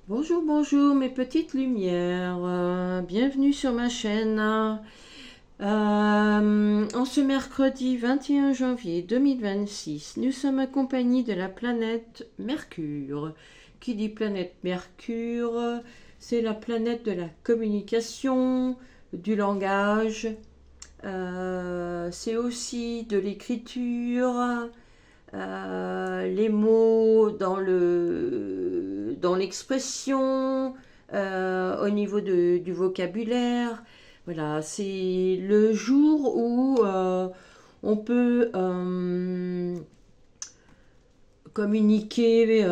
Bonjour, bonjour mes petites lumières, bienvenue sur ma chaîne. En ce mercredi 21 janvier 2026, nous sommes accompagnés de la planète Mercure. Qui dit planète Mercure, c'est la planète de la communication, du langage, c'est aussi de l'écriture, les mots dans l'expression, au niveau du vocabulaire. Voilà, c'est le jour où on peut communiquer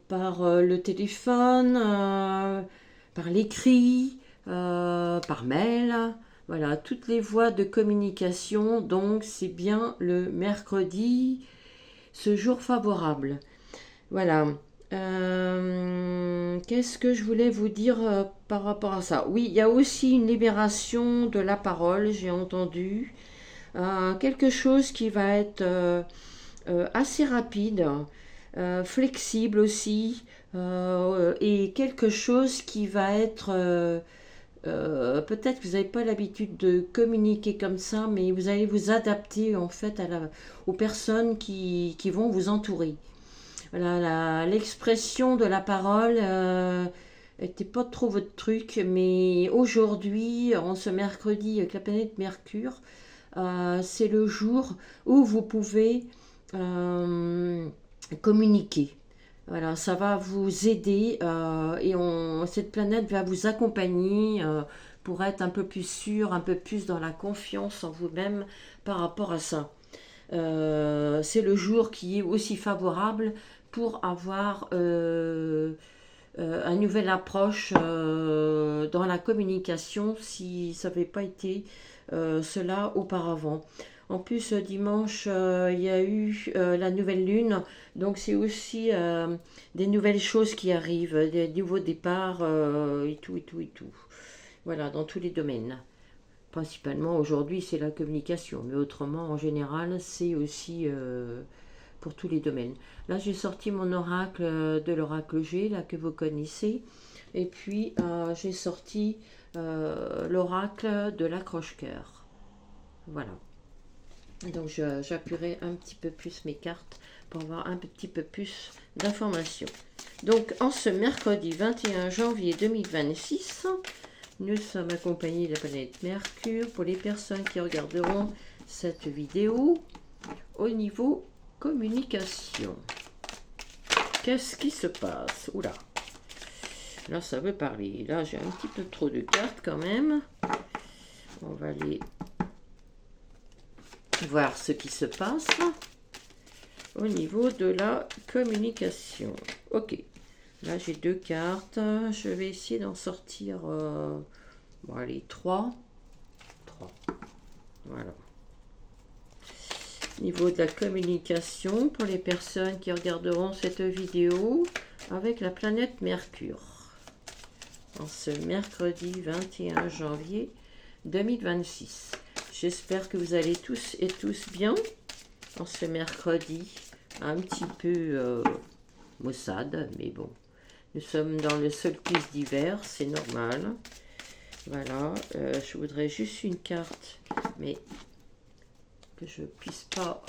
par le téléphone, par l'écrit, par mail. Voilà, toutes les voies de communication. Donc, c'est bien le mercredi, ce jour favorable. Voilà. Qu'est-ce que je voulais vous dire par rapport à ça? Oui, il y a aussi une libération de la parole, j'ai entendu. Quelque chose qui va être assez rapide, flexible aussi, et quelque chose qui va être... peut-être que vous n'avez pas l'habitude de communiquer comme ça, mais vous allez vous adapter en fait aux personnes qui vont vous entourer. Voilà, l'expression de la parole était pas trop votre truc, mais aujourd'hui, en ce mercredi avec la planète Mercure, c'est le jour où vous pouvez euh, communiquer. Voilà, ça va vous aider cette planète va vous accompagner pour être un peu plus sûr, un peu plus dans la confiance en vous-même par rapport à ça. C'est le jour qui est aussi favorable pour avoir une nouvelle approche dans la communication si ça n'avait pas été cela auparavant. En plus, dimanche, il y a eu la nouvelle lune, donc c'est aussi des nouvelles choses qui arrivent, des nouveaux départs et tout, et tout, et tout. Voilà, dans tous les domaines. Principalement aujourd'hui, c'est la communication, mais autrement, en général, c'est aussi pour tous les domaines. Là, j'ai sorti mon oracle de l'oracle G, là que vous connaissez, et puis j'ai sorti l'oracle de l'accroche-cœur. Voilà. Donc, j'appuierai un petit peu plus mes cartes pour avoir un petit peu plus d'informations. Donc, en ce mercredi 21 janvier 2026, nous sommes accompagnés de la planète Mercure pour les personnes qui regarderont cette vidéo au niveau communication. Qu'est-ce qui se passe? Oula, là ça veut parler. Là j'ai un petit peu trop de cartes quand même. On va aller voir ce qui se passe au niveau de la communication. Ok, là j'ai deux cartes. Je vais essayer d'en sortir... bon allez, trois. Voilà. Niveau de la communication pour les personnes qui regarderont cette vidéo avec la planète Mercure en ce mercredi 21 janvier 2026. J'espère que vous allez tous et tous bien en ce mercredi un petit peu maussade, mais bon, nous sommes dans le solstice d'hiver, c'est normal. Voilà, je voudrais juste une carte, mais que je puisse pas,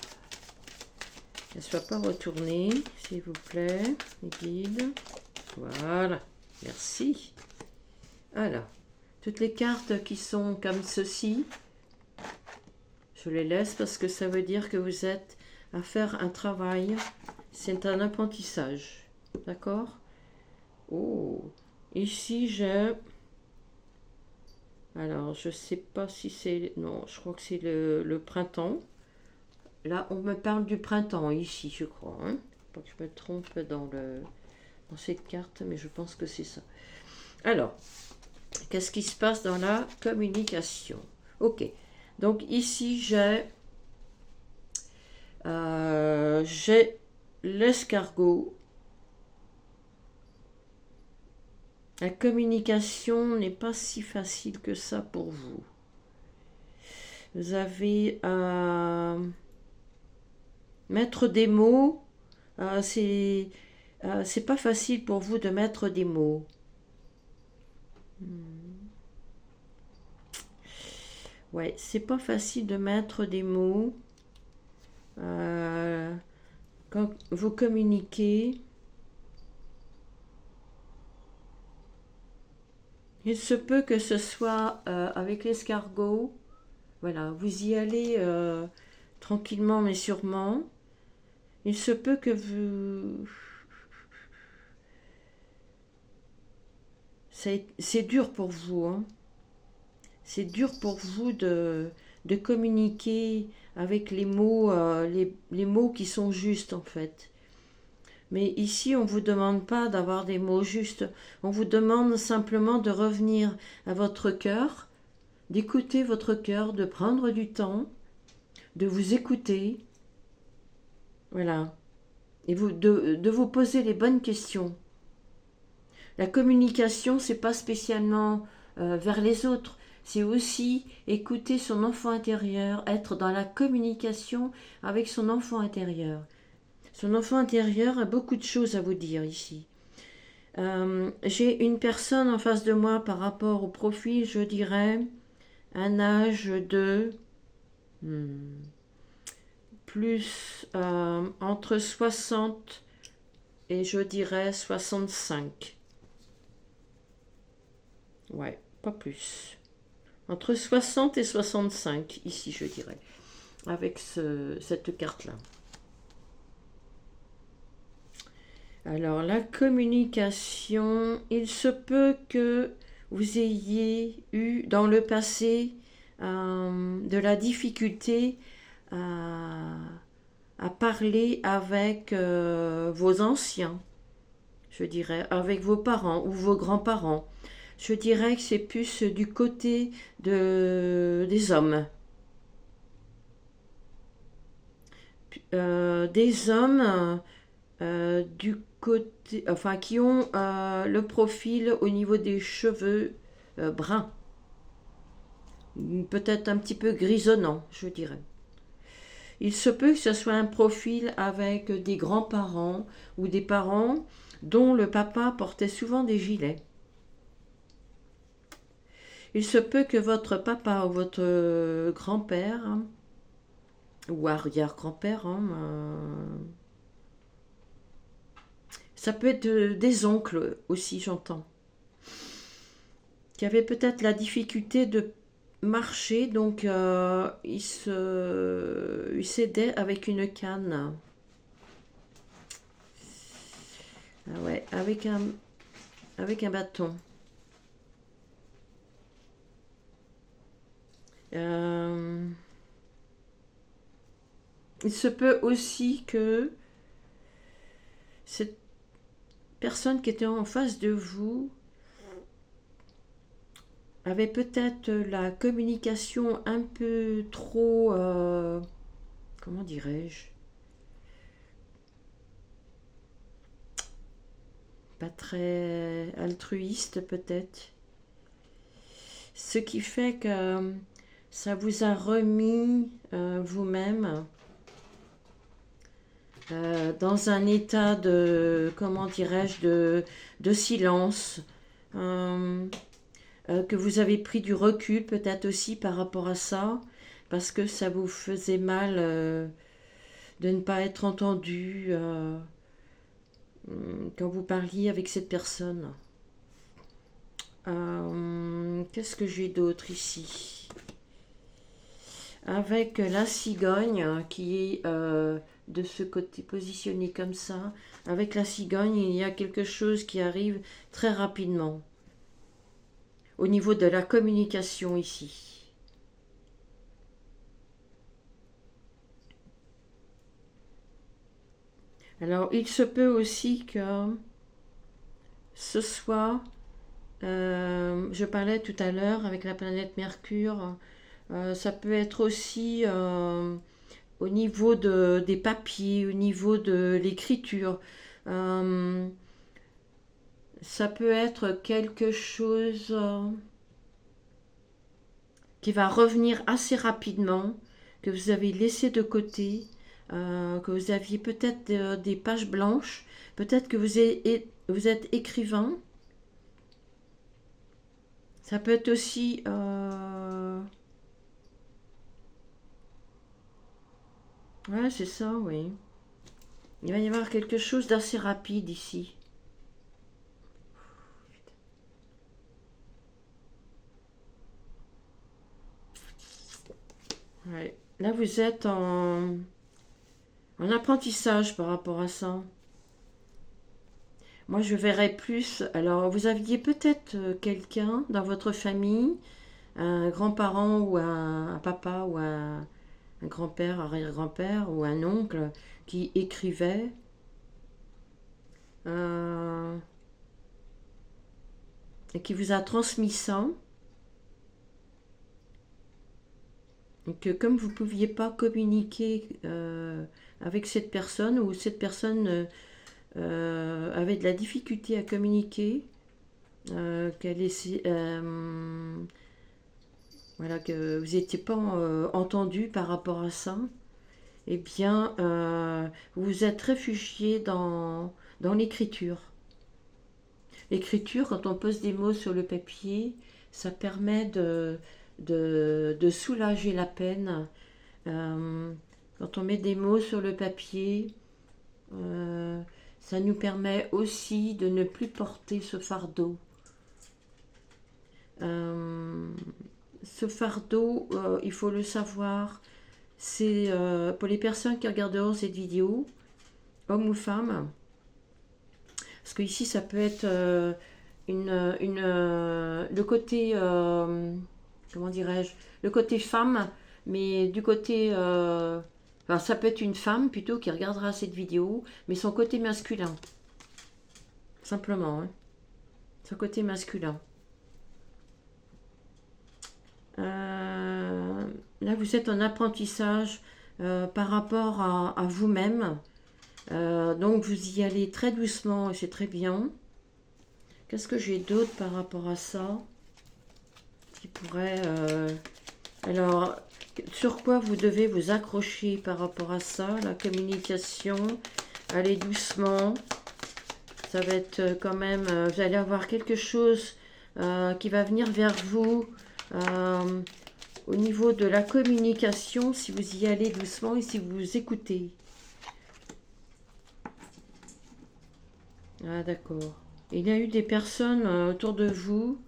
qu'elle soit pas retournée, s'il vous plaît, les guides. Voilà, merci. Alors, toutes les cartes qui sont comme ceci, je les laisse parce que ça veut dire que vous êtes à faire un travail. C'est un apprentissage. D'accord? Oh, ici j'ai... Alors, je sais pas si c'est... Non, je crois que c'est le printemps. Là, on me parle du printemps ici, je crois. Hein, pas que je me trompe dans cette carte, mais je pense que c'est ça. Alors, qu'est-ce qui se passe dans la communication? Ok. Donc ici, j'ai l'escargot. La communication n'est pas si facile que ça pour vous. Vous avez à mettre des mots. C'est c'est pas facile pour vous de mettre des mots. Ouais, c'est pas facile de mettre des mots quand vous communiquez. Il se peut que ce soit avec l'escargot. Voilà, vous y allez tranquillement mais sûrement. Il se peut que vous... C'est dur pour vous, hein. C'est dur pour vous de communiquer avec les mots, les mots qui sont justes en fait. Mais ici, on ne vous demande pas d'avoir des mots justes. On vous demande simplement de revenir à votre cœur, d'écouter votre cœur, de prendre du temps, de vous écouter. Voilà. Et de vous poser les bonnes questions. La communication, c'est pas spécialement vers les autres. C'est aussi écouter son enfant intérieur, être dans la communication avec son enfant intérieur. Son enfant intérieur a beaucoup de choses à vous dire ici. J'ai une personne en face de moi par rapport au profil, je dirais, un âge de plus entre 60 et je dirais 65. Ouais, pas plus. Entre 60 et 65, ici je dirais, avec cette carte-là. Alors, la communication, il se peut que vous ayez eu dans le passé de la difficulté à parler avec vos anciens, je dirais, avec vos parents ou vos grands-parents. Je dirais que c'est plus du côté des hommes. Des hommes du côté, enfin, qui ont le profil au niveau des cheveux bruns, peut-être un petit peu grisonnant, je dirais. Il se peut que ce soit un profil avec des grands-parents ou des parents dont le papa portait souvent des gilets. Il se peut que votre papa ou votre grand-père ou arrière-grand-père, ça peut être des oncles aussi, j'entends, qui avaient peut-être la difficulté de marcher, donc ils s'aidaient avec une canne. Ah ouais, avec un bâton. Il se peut aussi que cette personne qui était en face de vous avait peut-être la communication un peu trop, comment dirais-je, pas très altruiste peut-être. Ce qui fait que ça vous a remis vous-même dans un état de, comment dirais-je, de silence, que vous avez pris du recul peut-être aussi par rapport à ça, parce que ça vous faisait mal de ne pas être entendu quand vous parliez avec cette personne. Qu'est-ce que j'ai d'autre ici? Avec la cigogne qui est de ce côté positionné comme ça, avec la cigogne, il y a quelque chose qui arrive très rapidement au niveau de la communication ici. Alors, il se peut aussi que ce soit, je parlais tout à l'heure avec la planète Mercure, ça peut être aussi au niveau des papiers, au niveau de l'écriture. Ça peut être quelque chose qui va revenir assez rapidement, que vous avez laissé de côté, que vous aviez peut-être des pages blanches, peut-être que vous êtes écrivain. Ça peut être aussi... Ouais, c'est ça, oui. Il va y avoir quelque chose d'assez rapide ici. Ouais. Là, vous êtes en apprentissage par rapport à ça. Moi, je verrais plus. Alors, vous aviez peut-être quelqu'un dans votre famille, un grand-parent ou un papa ou un grand-père, arrière-grand-père ou un oncle qui écrivait. euh, et qui vous a transmis ça. Et que comme vous ne pouviez pas communiquer avec cette personne ou cette personne avait de la difficulté à communiquer, qu'elle essaie, voilà, que vous n'étiez pas entendu par rapport à ça, eh bien, vous vous êtes réfugié dans l'écriture. L'écriture, quand on pose des mots sur le papier, ça permet de soulager la peine. Quand on met des mots sur le papier, euh, ça nous permet aussi de ne plus porter ce fardeau. Euh, Ce fardeau, il faut le savoir, c'est pour les personnes qui regarderont cette vidéo, hommes ou femmes, parce que ici ça peut être le côté, comment dirais-je, le côté femme, mais du côté, enfin, ça peut être une femme plutôt qui regardera cette vidéo, mais son côté masculin, simplement, hein, son côté masculin. Là, vous êtes en apprentissage par rapport à vous-même. Donc, vous y allez très doucement et c'est très bien. Qu'est-ce que j'ai d'autre par rapport à ça qui pourrait... Alors, sur quoi vous devez vous accrocher par rapport à ça? La communication, allez doucement. Ça va être quand même... vous allez avoir quelque chose qui va venir vers vous. Au niveau de la communication, si vous y allez doucement et si vous écoutez. Ah d'accord. Il y a eu des personnes autour de vous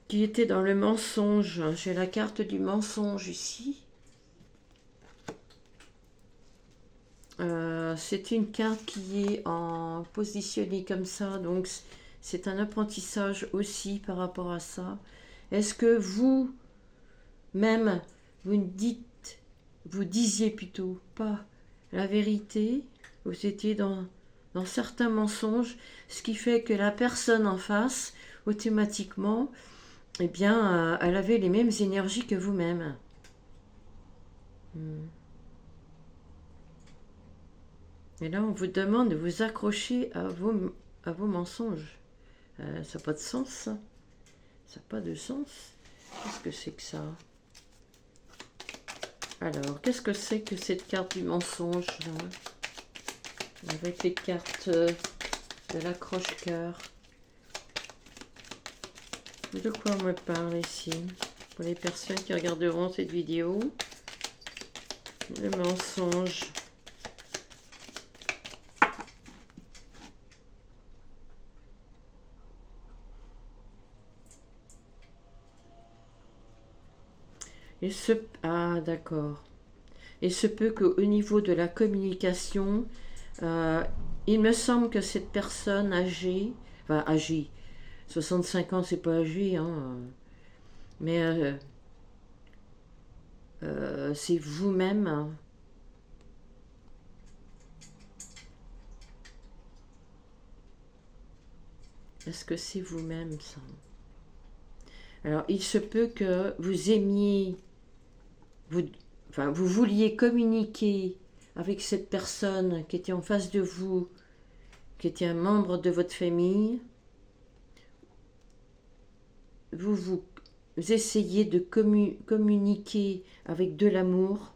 qui étaient dans le mensonge. J'ai la carte du mensonge ici. C'est une carte qui est positionnée comme ça, donc c'est un apprentissage aussi par rapport à ça. Est-ce que vous-même, vous disiez plutôt pas la vérité? Vous étiez dans certains mensonges, ce qui fait que la personne en face, automatiquement, eh bien, elle avait les mêmes énergies que vous-même. Et là, on vous demande de vous accrocher à vos mensonges. Ça n'a pas de sens, ça. Ça n'a pas de sens. Qu'est-ce que c'est que ça? Alors, qu'est-ce que c'est que cette carte du mensonge, là? Avec les cartes de l'accroche-cœur. De quoi on me parle ici? Pour les personnes qui regarderont cette vidéo. Le mensonge. Ah, d'accord. Il se peut qu'au niveau de la communication, il me semble que cette personne âgée, enfin âgée, 65 ans c'est pas âgé, hein, mais c'est vous-même. Hein. Est-ce que c'est vous-même ça? Alors il se peut que vous aimiez, vous vouliez communiquer avec cette personne qui était en face de vous, qui était un membre de votre famille. Vous vous essayez de communiquer avec de l'amour.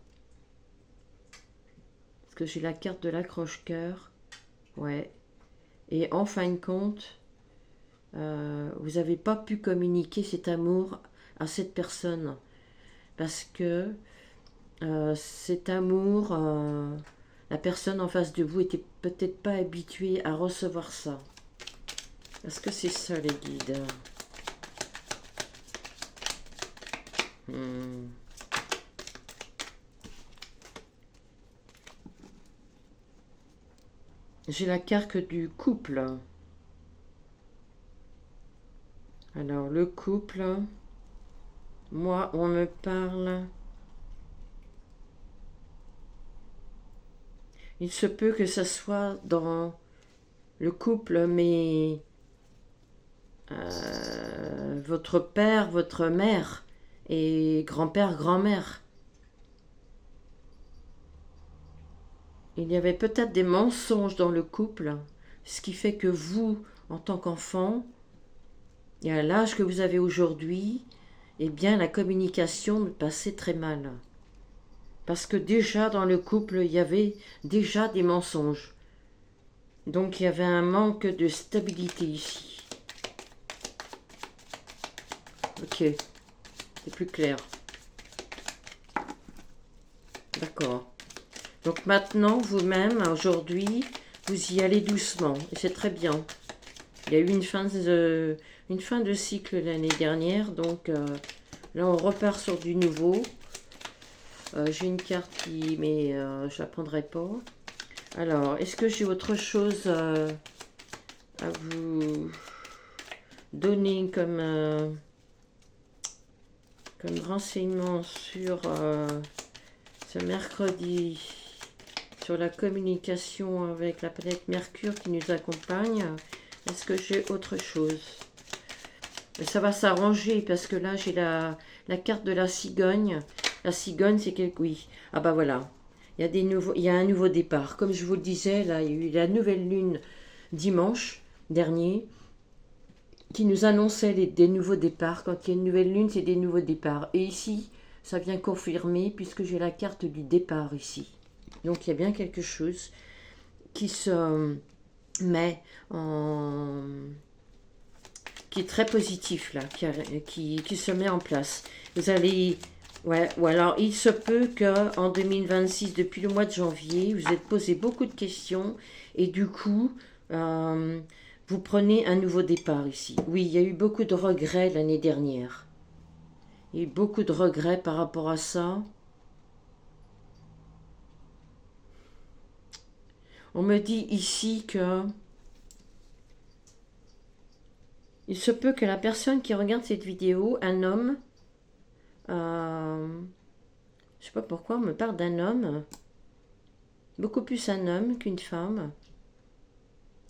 Parce que j'ai la carte de l'accroche-cœur. Ouais. Et en fin de compte, vous n'avez pas pu communiquer cet amour à cette personne. Parce que cet amour, la personne en face de vous était peut-être pas habituée à recevoir ça. Est-ce que c'est ça les guides? J'ai la carte du couple. Alors le couple, moi on me parle. Il se peut que ça soit dans le couple, mais votre père, votre mère et grand-père, grand-mère. Il y avait peut-être des mensonges dans le couple, ce qui fait que vous, en tant qu'enfant, et à l'âge que vous avez aujourd'hui, eh bien la communication me passait très mal. Parce que déjà dans le couple, il y avait déjà des mensonges. Donc il y avait un manque de stabilité ici. Ok, c'est plus clair. D'accord. Donc maintenant, vous-même, aujourd'hui, vous y allez doucement. Et c'est très bien. Il y a eu une fin de cycle l'année dernière. Donc là, on repart sur du nouveau. J'ai une carte qui... mais je ne la prendrai pas. Alors, est-ce que j'ai autre chose à vous donner comme renseignement sur ce mercredi, sur la communication avec la planète Mercure qui nous accompagne? Est-ce que j'ai autre chose? Ça va s'arranger parce que là, j'ai la carte de la cigogne. La cigogne, c'est quelque... Oui. Ah bah voilà. Il y a un nouveau départ. Comme je vous le disais, là, il y a eu la nouvelle lune dimanche dernier qui nous annonçait des nouveaux départs. Quand il y a une nouvelle lune, c'est des nouveaux départs. Et ici, ça vient confirmer puisque j'ai la carte du départ ici. Donc il y a bien quelque chose qui se met en... qui est très positif là, qui se met en place. Vous allez... Ouais, ou alors il se peut qu'en 2026, depuis le mois de janvier, vous êtes posé beaucoup de questions et du coup, vous prenez un nouveau départ ici. Oui, il y a eu beaucoup de regrets l'année dernière. Il y a eu beaucoup de regrets par rapport à ça. On me dit ici que il se peut que la personne qui regarde cette vidéo, un homme, je sais pas pourquoi on me parle d'un homme, beaucoup plus un homme qu'une femme,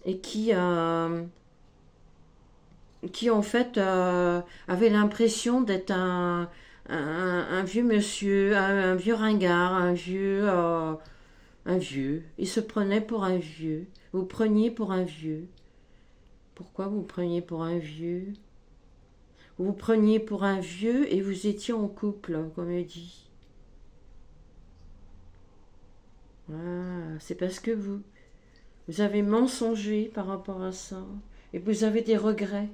et qui en fait avait l'impression d'être un vieux monsieur, un vieux ringard, un vieux. Il se prenait pour un vieux. Vous preniez pour un vieux. Pourquoi vous preniez pour un vieux? Vous preniez pour un vieux et vous étiez en couple, comme on dit. Ah, c'est parce que vous avez mensongé par rapport à ça. Et vous avez des regrets.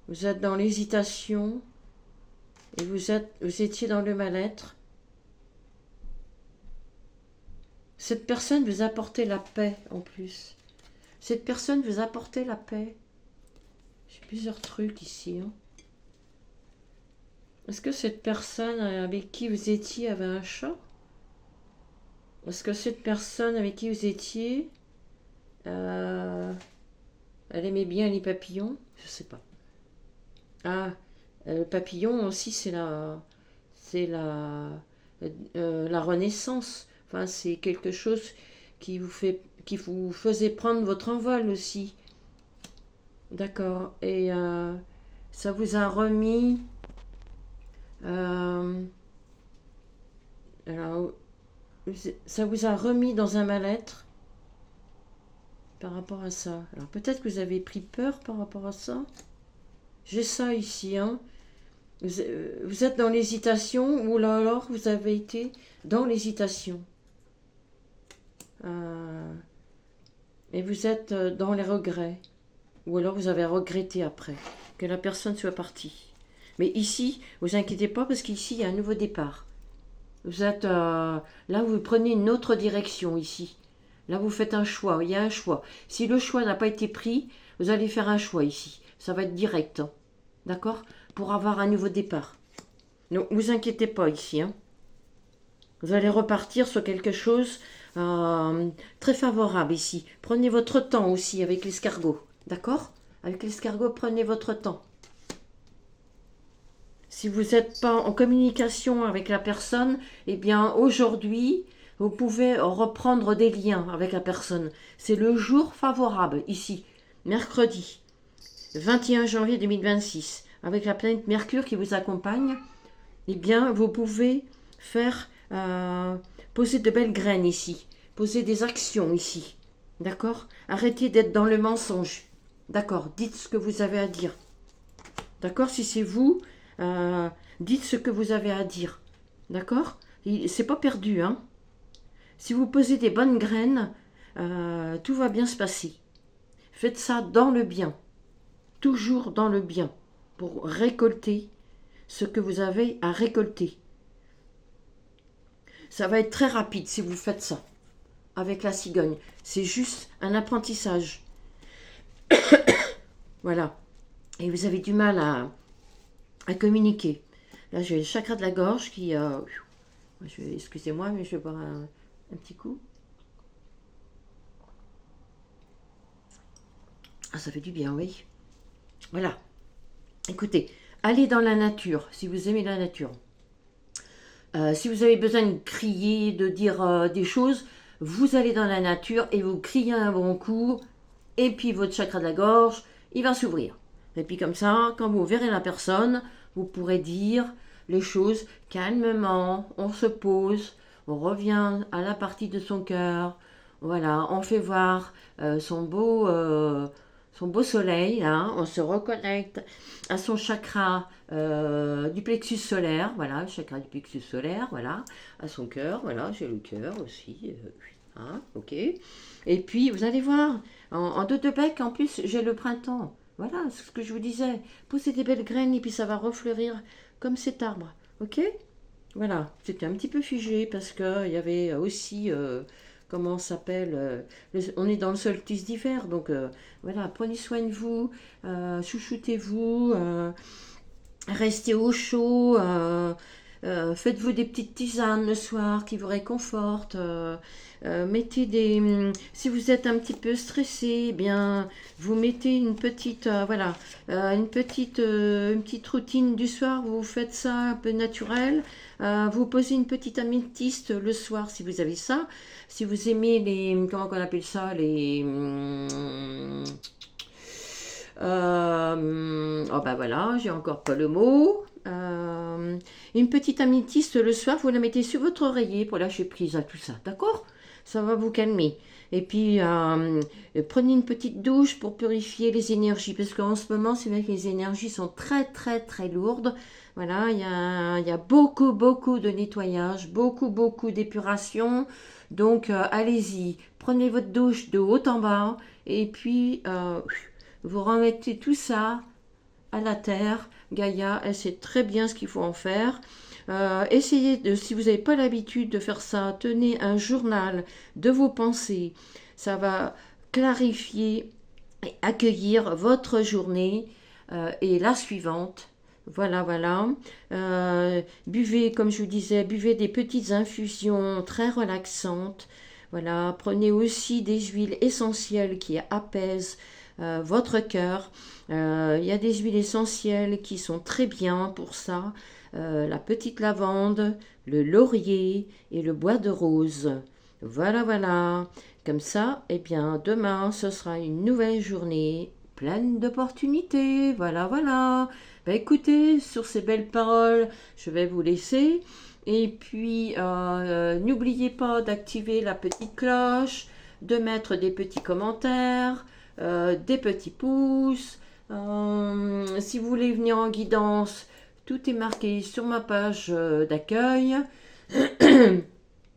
Vous êtes dans l'hésitation. Et vous étiez dans le mal-être. Cette personne vous apportait la paix en plus. Cette personne vous apportait la paix. J'ai plusieurs trucs ici. Hein. Est-ce que cette personne avec qui vous étiez avait un chat? Est-ce que cette personne avec qui vous étiez, elle aimait bien les papillons? Je sais pas. Ah, le papillon aussi, la renaissance. Enfin, c'est quelque chose qui vous faisait prendre votre envol aussi. D'accord. Et ça vous a remis. Alors, ça vous a remis dans un mal-être par rapport à ça. Alors peut-être que vous avez pris peur par rapport à ça. J'ai ça ici, hein. Vous êtes dans l'hésitation ou alors vous avez été dans l'hésitation. Et vous êtes dans les regrets. Ou alors vous avez regretté après que la personne soit partie. Mais ici, vous inquiétez pas parce qu'ici, il y a un nouveau départ. Vous êtes là, vous prenez une autre direction ici. Là, vous faites un choix. Il y a un choix. Si le choix n'a pas été pris, vous allez faire un choix ici. Ça va être direct. Hein. D'accord? Pour avoir un nouveau départ. Donc, vous inquiétez pas ici. Hein. Vous allez repartir sur quelque chose très favorable ici. Prenez votre temps aussi avec l'escargot. D'accord? Avec l'escargot, prenez votre temps. Si vous n'êtes pas en communication avec la personne, eh bien aujourd'hui, vous pouvez reprendre des liens avec la personne. C'est le jour favorable ici, mercredi 21 janvier 2026, avec la planète Mercure qui vous accompagne. Eh bien, vous pouvez faire poser de belles graines ici, poser des actions ici. D'accord? Arrêtez d'être dans le mensonge. D'accord? Dites ce que vous avez à dire. D'accord? Si c'est vous, dites ce que vous avez à dire. D'accord? C'est pas perdu, hein? Si vous posez des bonnes graines, tout va bien se passer. Faites ça dans le bien. Toujours dans le bien. Pour récolter ce que vous avez à récolter. Ça va être très rapide si vous faites ça. Avec la cigogne. C'est juste un apprentissage. Voilà. Et vous avez du mal à communiquer. Là, j'ai le chakra de la gorge qui... excusez-moi, mais je vais boire un petit coup. Ah, ça fait du bien, oui. Voilà. Écoutez, allez dans la nature, si vous aimez la nature. Si vous avez besoin de crier, de dire des choses, vous allez dans la nature et vous criez un bon coup, et puis votre chakra de la gorge, il va s'ouvrir. Et puis comme ça, quand vous verrez la personne, vous pourrez dire les choses calmement, on se pose, on revient à la partie de son cœur, voilà, on fait voir son beau soleil, hein, on se reconnecte à son chakra du plexus solaire, voilà, le chakra du plexus solaire, voilà, à son cœur, voilà, j'ai le cœur aussi, hein, ok. Et puis, vous allez voir, en deux de bec, en plus, j'ai le printemps. Voilà, c'est ce que je vous disais. Posez des belles graines et puis ça va refleurir comme cet arbre. Ok? Voilà, c'était un petit peu figé parce qu'il y avait aussi, comment ça s'appelle, on est dans le solstice d'hiver. Donc voilà, prenez soin de vous, chouchoutez-vous, restez au chaud. Faites-vous des petites tisanes le soir qui vous réconfortent. Mettez des. Si vous êtes un petit peu stressé, eh bien, vous mettez une petite, voilà, une petite routine du soir. Vous faites ça un peu naturel. Vous posez une petite améthyste le soir si vous avez ça. Si vous aimez les, comment on appelle ça, les. Oh ben voilà, j'ai encore pas le mot. Une petite améthyste le soir, vous la mettez sur votre oreiller pour lâcher prise à tout ça, d'accord? Ça va vous calmer. Et puis, prenez une petite douche pour purifier les énergies, parce qu'en ce moment, c'est vrai que les énergies sont très, très, très lourdes. Voilà, il y a beaucoup, beaucoup de nettoyage, beaucoup, beaucoup d'épuration. Donc, allez-y, prenez votre douche de haut en bas, et puis, vous remettez tout ça à la terre. Gaïa, elle sait très bien ce qu'il faut en faire. Essayez de, si vous n'avez pas l'habitude de faire ça, tenez un journal de vos pensées. Ça va clarifier et accueillir votre journée et la suivante. Voilà, voilà. Buvez, comme je vous disais, buvez des petites infusions très relaxantes. Voilà, prenez aussi des huiles essentielles qui apaisent votre cœur. Il y a des huiles essentielles qui sont très bien pour ça. La petite lavande, le laurier et le bois de rose. Voilà, voilà. Comme ça, eh bien, demain, ce sera une nouvelle journée pleine d'opportunités. Voilà, voilà. Ben, écoutez, sur ces belles paroles, je vais vous laisser. Et puis, n'oubliez pas d'activer la petite cloche, de mettre des petits commentaires, des petits pouces. Si vous voulez venir en guidance, Tout est marqué sur ma page d'accueil.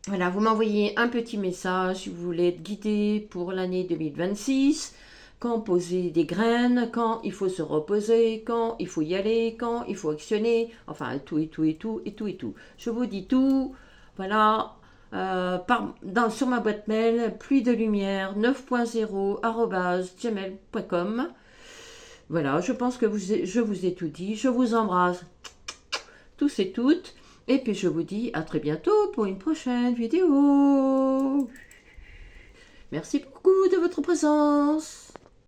Voilà, vous m'envoyez un petit message si vous voulez être guidé pour l'année 2026. Quand poser des graines, quand il faut se reposer, quand il faut y aller, quand il faut actionner, enfin tout et tout et tout et tout et tout. Je vous dis tout, voilà, sur ma boîte mail, pluie de lumière 9.0 @gmail.com. Voilà, je pense que je vous ai tout dit, je vous embrasse tous et toutes, et puis je vous dis à très bientôt pour une prochaine vidéo. Merci beaucoup de votre présence.